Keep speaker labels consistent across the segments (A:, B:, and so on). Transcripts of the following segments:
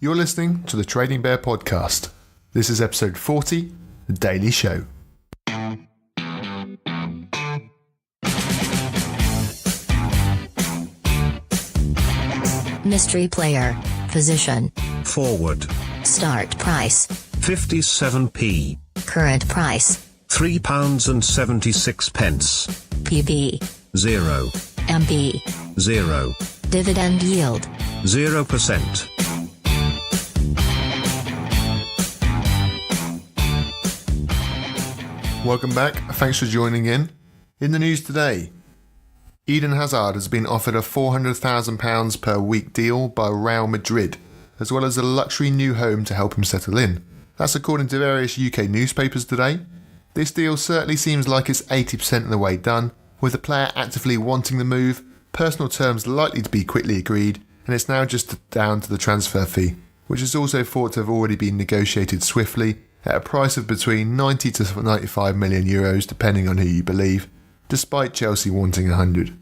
A: You're listening to the Trading Bear podcast. This is episode 40, The Daily Show.
B: Mystery player. Position.
C: Forward.
B: Start price.
C: 57p.
B: Current price.
C: £3.76.
B: PB.
C: 0.
B: MB.
C: 0.
B: Dividend yield.
C: 0%.
A: Welcome back. Thanks for joining in. In the news today, Eden Hazard has been offered a £400,000 per week deal by Real Madrid, as well as a luxury new home to help him settle in. That's according to various UK newspapers today. This deal certainly seems like it's 80% of the way done, with the player actively wanting the move, personal terms likely to be quickly agreed, and it's now just down to the transfer fee, which is also thought to have already been negotiated swiftly at a price of between 90 to 95 million euros depending on who you believe, despite Chelsea wanting 100.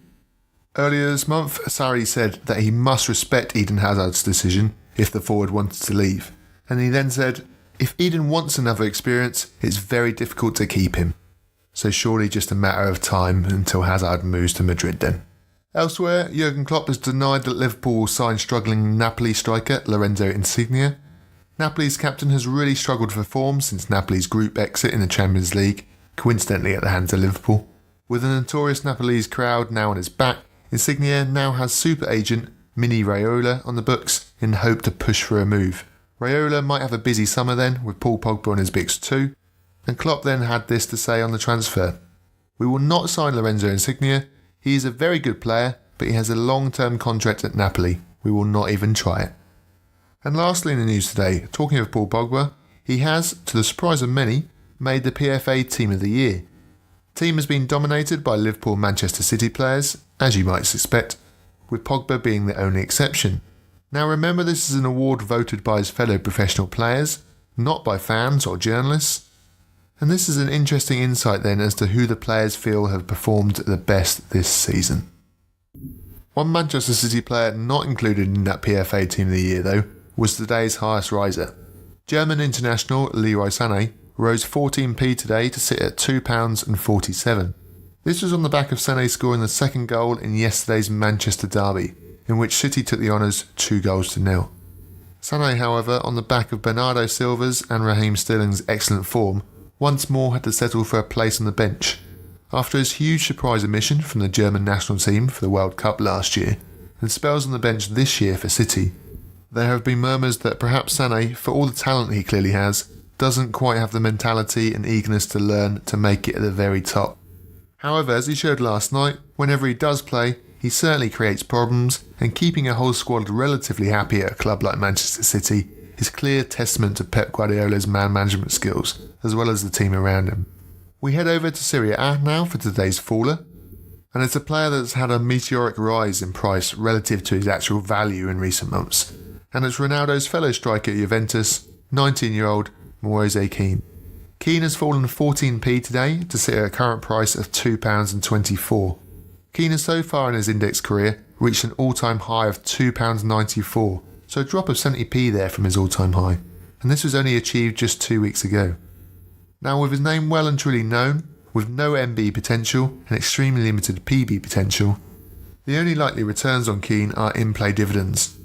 A: Earlier this month, Sarri said that he must respect Eden Hazard's decision if the forward wanted to leave, and he then said, if Eden wants another experience, it's very difficult to keep him. So surely just a matter of time until Hazard moves to Madrid then. Elsewhere, Jurgen Klopp has denied that Liverpool will sign struggling Napoli striker Lorenzo Insigne. Napoli's captain has really struggled for form since Napoli's group exit in the Champions League, coincidentally at the hands of Liverpool. With the notorious Napoli's crowd now on his back, Insigne now has super agent Mini Raiola on the books in hope to push for a move. Raiola might have a busy summer then, with Paul Pogba on his books too, and Klopp then had this to say on the transfer. We will not sign Lorenzo Insigne. He is a very good player, but he has a long-term contract at Napoli. We will not even try it. And lastly in the news today, talking of Paul Pogba, he has, to the surprise of many, made the PFA Team of the Year. The team has been dominated by Liverpool and Manchester City players, as you might suspect, with Pogba being the only exception. Now remember, this is an award voted by his fellow professional players, not by fans or journalists. And this is an interesting insight then as to who the players feel have performed the best this season. One Manchester City player not included in that PFA Team of the Year though, was today's highest riser. German international Leroy Sane rose 14p today to sit at £2.47. This was on the back of Sane scoring the second goal in yesterday's Manchester derby, in which City took the honours 2-0. Sane, however, on the back of Bernardo Silva's and Raheem Sterling's excellent form, once more had to settle for a place on the bench. After his huge surprise omission from the German national team for the World Cup last year, and spells on the bench this year for City, there have been murmurs that perhaps Sane, for all the talent he clearly has, doesn't quite have the mentality and eagerness to learn to make it at the very top. However, as he showed last night, whenever he does play, he certainly creates problems, and keeping a whole squad relatively happy at a club like Manchester City is clear testament to Pep Guardiola's man management skills, as well as the team around him. We head over to Serie A now for today's faller, and it's a player that's had a meteoric rise in price relative to his actual value in recent months, and it's Ronaldo's fellow striker at Juventus, 19-year-old Moise Kean. Kean has fallen 14p today to sit at a current price of £2.24. Kean has so far in his index career reached an all-time high of £2.94, so a drop of 70p there from his all-time high, and this was only achieved just 2 weeks ago. Now with his name well and truly known, with no MB potential and extremely limited PB potential, the only likely returns on Kean are in-play dividends.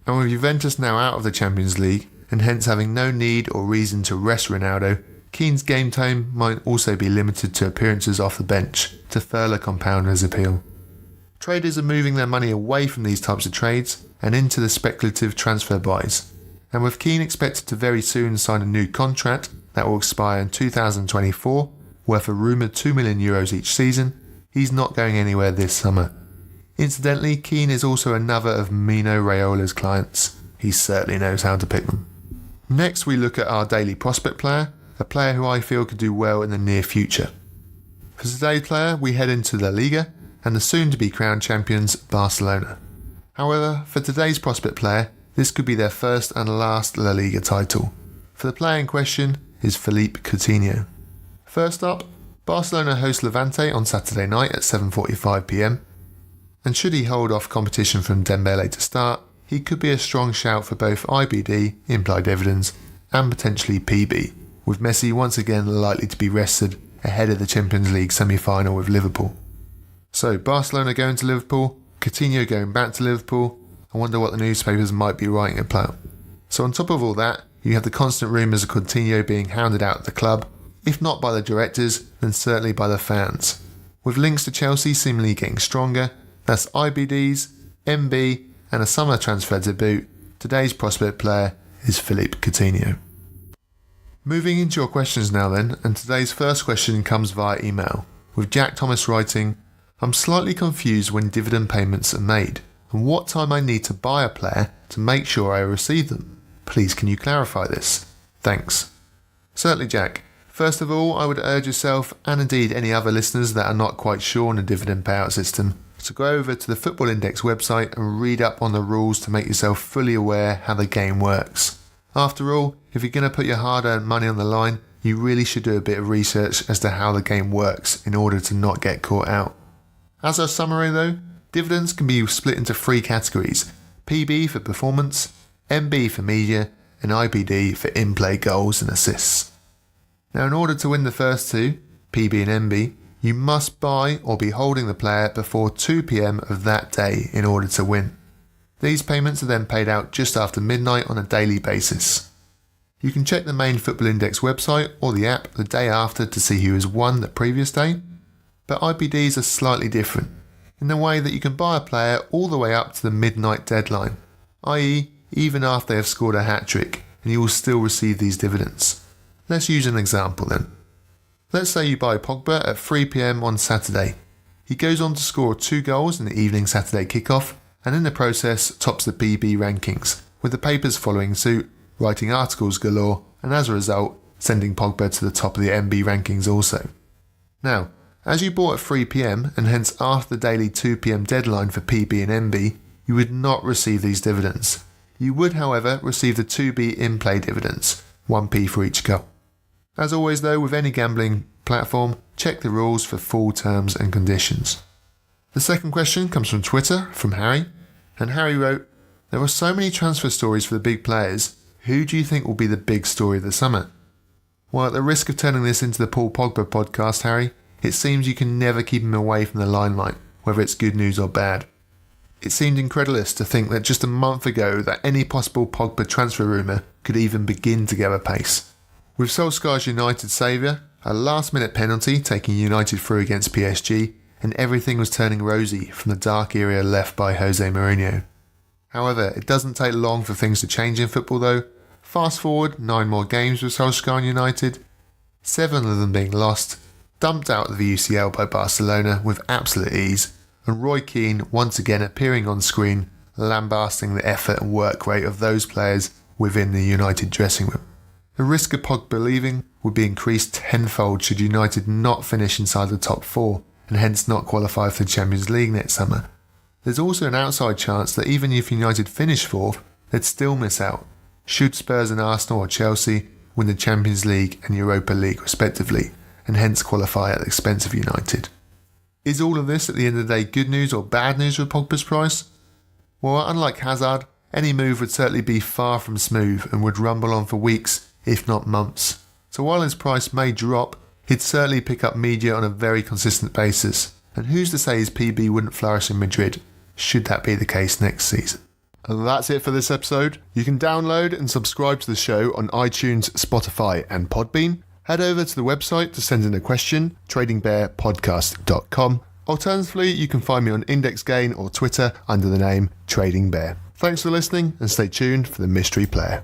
A: And with Juventus now out of the Champions League, and hence having no need or reason to rest Ronaldo, Kean's game time might also be limited to appearances off the bench to further compound his appeal. Traders are moving their money away from these types of trades and into the speculative transfer buys, and with Kean expected to very soon sign a new contract that will expire in 2024, worth a rumoured €2 million each season, he's not going anywhere this summer. Incidentally, Kean is also another of Mino Raiola's clients. He certainly knows how to pick them. Next we look at our daily prospect player, a player who I feel could do well in the near future. For today's player, we head into La Liga and the soon-to-be crowned champions Barcelona. However, for today's prospect player, this could be their first and last La Liga title. For the player in question is Philippe Coutinho. First up, Barcelona host Levante on Saturday night at 7:45 p.m. And should he hold off competition from Dembele to start, he could be a strong shout for both IBD, implied dividends, and potentially PB, with Messi once again likely to be rested ahead of the Champions League semi-final with Liverpool. So Barcelona going to Liverpool, Coutinho going back to Liverpool. I wonder what the newspapers might be writing about. So on top of all that, you have the constant rumours of Coutinho being hounded out of the club, if not by the directors, then certainly by the fans. With links to Chelsea seemingly getting stronger, that's IBDs, MB, and a summer transfer to boot. Today's prospect player is Philippe Coutinho. Moving into your questions now then, and today's first question comes via email, with Jack Thomas writing, I'm slightly confused when dividend payments are made, and what time I need to buy a player to make sure I receive them. Please can you clarify this? Thanks. Certainly Jack. First of all, I would urge yourself, and indeed any other listeners that are not quite sure on the dividend payout system, to go over to the Football Index website and read up on the rules to make yourself fully aware how the game works. After all, if you're going to put your hard-earned money on the line, you really should do a bit of research as to how the game works in order to not get caught out. As a summary though, dividends can be split into 3 categories: PB for performance, MB for media, and IBD for in-play goals and assists. Now in order to win the first two, PB and MB, you must buy or be holding the player before 2 PM of that day in order to win. These payments are then paid out just after midnight on a daily basis. You can check the main Football Index website or the app the day after to see who has won the previous day, but IBDs are slightly different in the way that you can buy a player all the way up to the midnight deadline, i.e. even after they have scored a hat-trick, and you will still receive these dividends. Let's use an example then. Let's say you buy Pogba at 3 PM on Saturday. He goes on to score 2 goals in the evening Saturday kickoff, and in the process tops the PB rankings, with the papers following suit, writing articles galore, and as a result, sending Pogba to the top of the MB rankings also. Now, as you bought at 3 PM, and hence after the daily 2 PM deadline for PB and MB, you would not receive these dividends. You would, however, receive the 2B in-play dividends, 1p for each goal. As always though, with any gambling platform, check the rules for full terms and conditions. The second question comes from Twitter, from Harry, and Harry wrote, there are so many transfer stories for the big players, who do you think will be the big story of the summer? Well, at the risk of turning this into the Paul Pogba podcast, Harry, it seems you can never keep him away from the limelight, whether it's good news or bad. It seemed incredulous to think that just a month ago that any possible Pogba transfer rumour could even begin to gather pace. With Solskjaer's United saviour, a last-minute penalty taking United through against PSG, and everything was turning rosy from the dark area left by Jose Mourinho. However, it doesn't take long for things to change in football though. Fast forward 9 more games with Solskjaer and United, 7 of them being lost, dumped out of the UCL by Barcelona with absolute ease, and Roy Kean once again appearing on screen, lambasting the effort and work rate of those players within the United dressing room. The risk of Pogba leaving would be increased tenfold should United not finish inside the top 4 and hence not qualify for the Champions League next summer. There's also an outside chance that even if United finish 4th, they'd still miss out, should Spurs and Arsenal or Chelsea win the Champions League and Europa League respectively, and hence qualify at the expense of United. Is all of this at the end of the day good news or bad news for Pogba's price? Well, unlike Hazard, any move would certainly be far from smooth and would rumble on for weeks, if not months. So while his price may drop, he'd certainly pick up media on a very consistent basis, and who's to say his PB wouldn't flourish in Madrid, should that be the case next season. And that's it for this episode. You can download and subscribe to the show on iTunes, Spotify and Podbean. Head over to the website to send in a question, tradingbearpodcast.com. Alternatively, you can find me on Index Gain or Twitter under the name Trading Bear. Thanks for listening and stay tuned for the mystery player.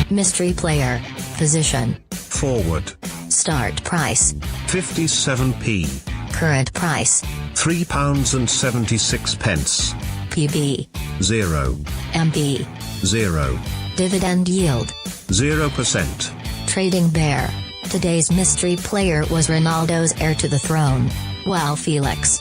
B: Mystery player. Position.
C: Forward.
B: Start price.
C: 57p.
B: Current price.
C: £3.76.
B: PB.
C: 0.
B: MB.
C: 0.
B: Dividend yield.
C: 0%.
B: Trading Bear. Today's mystery player was Ronaldo's heir to the throne. Wow, Felix.